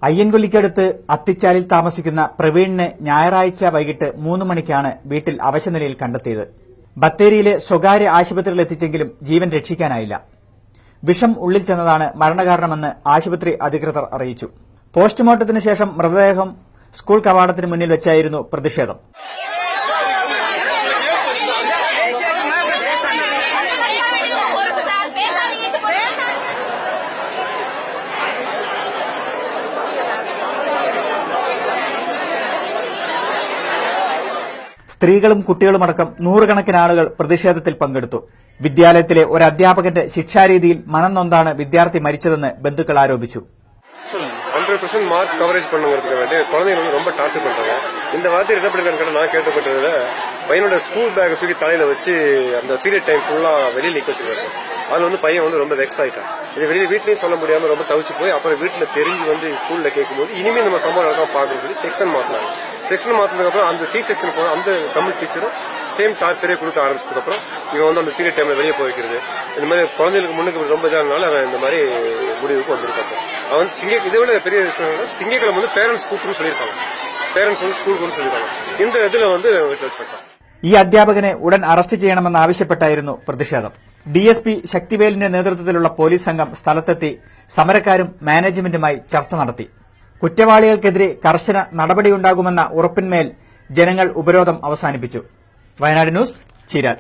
അയ്യൻകൊല്ലിക്കടുത്ത് അത്തിച്ചാലിൽ താമസിക്കുന്ന പ്രവീണിനെ ഞായറാഴ്ച വൈകിട്ട് 3 മണിക്കാണ് വീട്ടിൽ അവശനിലയിൽ കണ്ടെത്തിയത്. ബത്തേരിയിലെ സ്വകാര്യ ആശുപത്രിയിൽ എത്തിച്ചെങ്കിലും ജീവൻ രക്ഷിക്കാനായില്ല. വിഷം ഉള്ളിൽ ചെന്നതാണ് മരണകാരണമെന്ന് ആശുപത്രി അധികൃതർ അറിയിച്ചു. പോസ്റ്റ്മോർട്ടത്തിന് ശേഷം മൃതദേഹം സ്കൂൾ കവാടത്തിന് മുന്നിൽ വെച്ചായിരുന്നു പ്രതിഷേധം. സ്ത്രീകളും കുട്ടികളുമടക്കം നൂറുകണക്കിന് ആളുകൾ പ്രതിഷേധത്തിൽ പങ്കെടുത്തു. വിദ്യാലയത്തിലെ ഒരു അധ്യാപകന്റെ ശിക്ഷാരീതിയിൽ മനം നൊന്താണ് വിദ്യാർത്ഥി മരിച്ചതെന്ന് ബന്ധുക്കൾ ആരോപിച്ചു. 100% மார்க் கவரேஜ் பண்ணுங்கிறதுக்கு வேண்டி குழந்தைங்க வந்து ரொம்ப டார்ச்சர் பண்றாங்க. இந்த வார்த்தை என்ன பண்ணிருக்காங்க, நான் கேட்டப்பட்டதுல பையனோட ஸ்கூல் பேக் தூக்கி தலையில வச்சு அந்த பீரியட் டைம் ஃபுல்லா வெளியில நிக்க வச்சிருக்காரு. அதுல வந்து பையன் வந்து ரொம்ப வெக்ஸ் ஆயிட்டான். இது வெளியில வீட்லயும் சொல்ல முடியாம ரொம்ப தவிச்சு போய் அப்புறம் வீட்டுல தெரிஞ்சு வந்து ஸ்கூல்ல கேட்கும்போது இனிமே நம்ம சம்பவம் நடக்காம பாக்கணும்னு சொல்லி செக்ஷன் மாத்தினாங்க. செக்ஷன் மாத்தினதுக்கு அப்புறம் அந்த சி செக்ஷன் போன அந்த தமிழ் டீச்சரும் சேம் டார்ச்சரே கொடுக்க ஆரம்பிச்சதுக்கு அப்புறம் இவன் வந்து அந்த பீரியட் டைம்ல வெளியே போய் வைக்கிறது இந்த மாதிரி குழந்தைகளுக்கு முன்னுக்கு ரொம்ப இதானால அவன் இந்த மாதிரி முடிவுக்கு வந்திருக்கான் சார். அவன் இதை விட பெரிய திங்கக்கிழமை வந்து பேரண்ட்ஸ் கூப்பிட்டு சொல்லியிருக்காங்க. പേരൻസ് வந்து സ്കൂൾക്ക് சொல்லியிருக்காங்க. இந்த ഇതില് வந்து ഈ അധ്യാപകനെ ഉടൻ അറസ്റ്റ് ചെയ്യണമെന്നാവശ്യപ്പെട്ടായിരുന്നു പ്രതിഷേധം. ഡിഎസ്പി ശക്തിവേലിന്റെ നേതൃത്വത്തിലുള്ള പോലീസ് സംഘം സ്ഥലത്തെത്തി സമരക്കാരും മാനേജ്മെന്റുമായി ചർച്ച നടത്തി. കുറ്റവാളികൾക്കെതിരെ കർശന നടപടിയുണ്ടാകുമെന്ന ഉറപ്പിന്മേൽ ജനങ്ങൾ ഉപരോധം അവസാനിപ്പിച്ചു. വയനാട് ന്യൂസ്, ചീരാൽ.